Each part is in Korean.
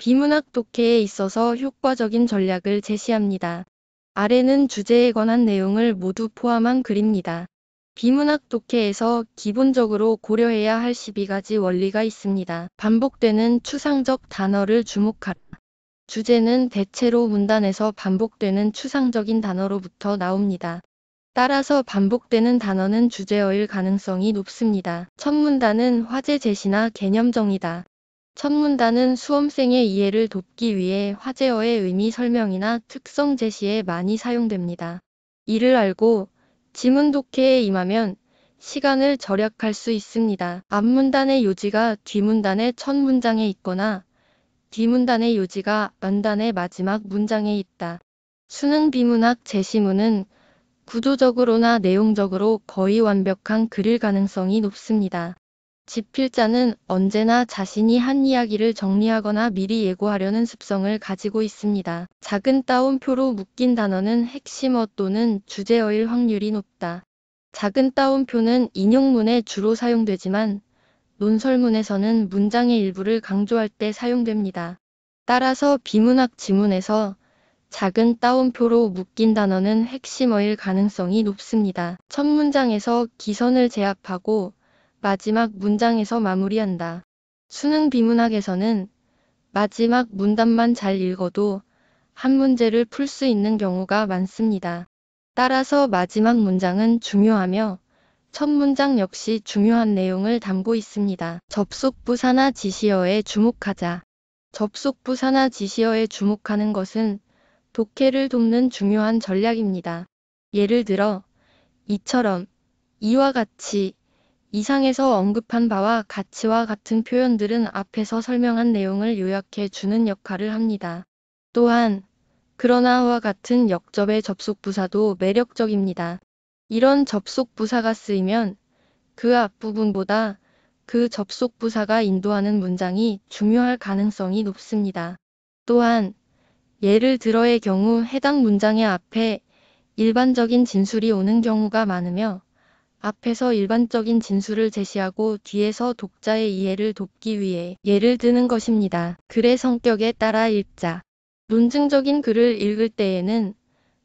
비문학 독해에 있어서 효과적인 전략을 제시합니다. 아래는 주제에 관한 내용을 모두 포함한 글입니다. 비문학 독해에서 기본적으로 고려해야 할 12가지 원리가 있습니다. 반복되는 추상적 단어를 주목하라. 주제는 대체로 문단에서 반복되는 추상적인 단어로부터 나옵니다. 따라서 반복되는 단어는 주제어일 가능성이 높습니다. 첫 문단은 화제 제시나 개념 정의다. 첫 문단은 수험생의 이해를 돕기 위해 화제어의 의미 설명이나 특성 제시에 많이 사용됩니다. 이를 알고 지문 독해에 임하면 시간을 절약할 수 있습니다. 앞문단의 요지가 뒷문단의 첫 문장에 있거나 뒷문단의 요지가 연단의 마지막 문장에 있다. 수능 비문학 제시문은 구조적으로나 내용적으로 거의 완벽한 글일 가능성이 높습니다. 집필자는 언제나 자신이 한 이야기를 정리하거나 미리 예고하려는 습성을 가지고 있습니다. 작은 따옴표로 묶인 단어는 핵심어 또는 주제어일 확률이 높다. 작은 따옴표는 인용문에 주로 사용되지만 논설문에서는 문장의 일부를 강조할 때 사용됩니다. 따라서 비문학 지문에서 작은 따옴표로 묶인 단어는 핵심어일 가능성이 높습니다. 첫 문장에서 기선을 제압하고 마지막 문장에서 마무리한다. 수능 비문학에서는 마지막 문단만 잘 읽어도 한 문제를 풀 수 있는 경우가 많습니다. 따라서 마지막 문장은 중요하며 첫 문장 역시 중요한 내용을 담고 있습니다. 접속부사나 지시어에 주목하자. 접속부사나 지시어에 주목하는 것은 독해를 돕는 중요한 전략입니다. 예를 들어 이처럼, 이와 같이, 이상에서 언급한 바와 같이와 같은 표현들은 앞에서 설명한 내용을 요약해 주는 역할을 합니다. 또한 그러나와 같은 역접의 접속부사도 매력적입니다. 이런 접속부사가 쓰이면 그 앞부분보다 그 접속부사가 인도하는 문장이 중요할 가능성이 높습니다. 또한 예를 들어의 경우 해당 문장의 앞에 일반적인 진술이 오는 경우가 많으며 앞에서 일반적인 진술을 제시하고 뒤에서 독자의 이해를 돕기 위해 예를 드는 것입니다. 글의 성격에 따라 읽자. 논증적인 글을 읽을 때에는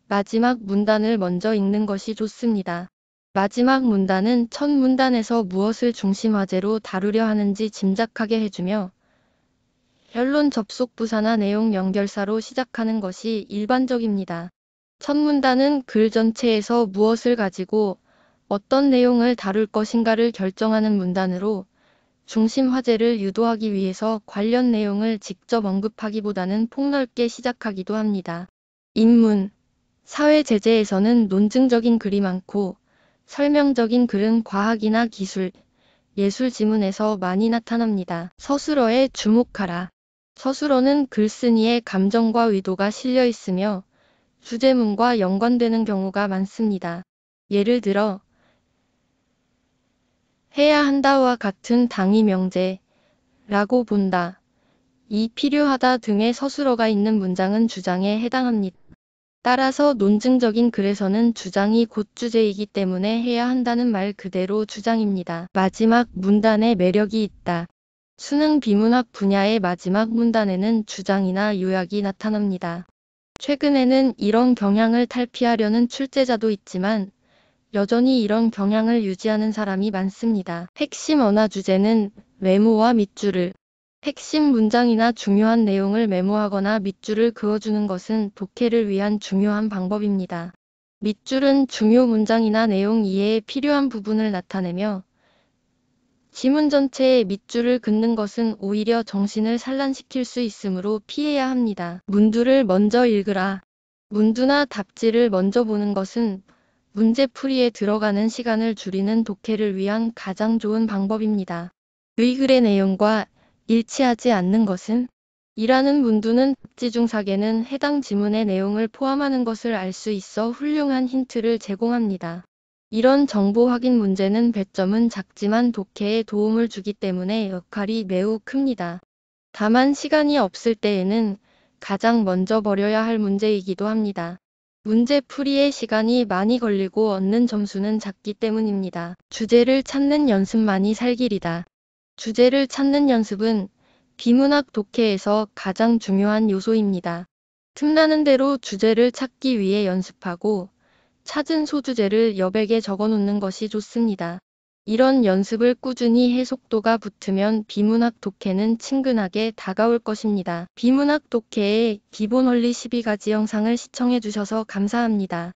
마지막 문단을 먼저 읽는 것이 좋습니다. 마지막 문단은 첫 문단에서 무엇을 중심 화제로 다루려 하는지 짐작하게 해주며 결론 접속부사나 내용 연결사로 시작하는 것이 일반적입니다. 첫 문단은 글 전체에서 무엇을 가지고 어떤 내용을 다룰 것인가를 결정하는 문단으로 중심 화제를 유도하기 위해서 관련 내용을 직접 언급하기보다는 폭넓게 시작하기도 합니다. 인문, 사회 제재에서는 논증적인 글이 많고 설명적인 글은 과학이나 기술, 예술 지문에서 많이 나타납니다. 서술어에 주목하라. 서술어는 글쓴이의 감정과 의도가 실려 있으며 주제문과 연관되는 경우가 많습니다. 예를 들어 해야 한다와 같은 당위 명제라고 본다. 이 필요하다 등의 서술어가 있는 문장은 주장에 해당합니다. 따라서 논증적인 글에서는 주장이 곧 주제이기 때문에 해야 한다는 말 그대로 주장입니다. 마지막 문단에 매력이 있다. 수능 비문학 분야의 마지막 문단에는 주장이나 요약이 나타납니다. 최근에는 이런 경향을 탈피하려는 출제자도 있지만 여전히 이런 경향을 유지하는 사람이 많습니다. 핵심 언어 주제는 메모와 밑줄을 핵심 문장이나 중요한 내용을 메모하거나 밑줄을 그어주는 것은 독해를 위한 중요한 방법입니다. 밑줄은 중요 문장이나 내용 이해에 필요한 부분을 나타내며 지문 전체에 밑줄을 긋는 것은 오히려 정신을 산란시킬 수 있으므로 피해야 합니다. 문두를 먼저 읽으라. 문두나 답지를 먼저 보는 것은 문제풀이에 들어가는 시간을 줄이는 독해를 위한 가장 좋은 방법입니다. 의글의 내용과 일치하지 않는 것은? 이라는 문두는 답지 중 사계는 해당 지문의 내용을 포함하는 것을 알 수 있어 훌륭한 힌트를 제공합니다. 이런 정보 확인 문제는 배점은 작지만 독해에 도움을 주기 때문에 역할이 매우 큽니다. 다만 시간이 없을 때에는 가장 먼저 버려야 할 문제이기도 합니다. 문제 풀이에 시간이 많이 걸리고 얻는 점수는 작기 때문입니다. 주제를 찾는 연습만이 살 길이다. 주제를 찾는 연습은 비문학 독해에서 가장 중요한 요소입니다. 틈나는 대로 주제를 찾기 위해 연습하고 찾은 소주제를 여백에 적어놓는 것이 좋습니다. 이런 연습을 꾸준히 해 속도가 붙으면 비문학 독해는 친근하게 다가올 것입니다. 비문학 독해의 기본 원리 12가지 영상을 시청해주셔서 감사합니다.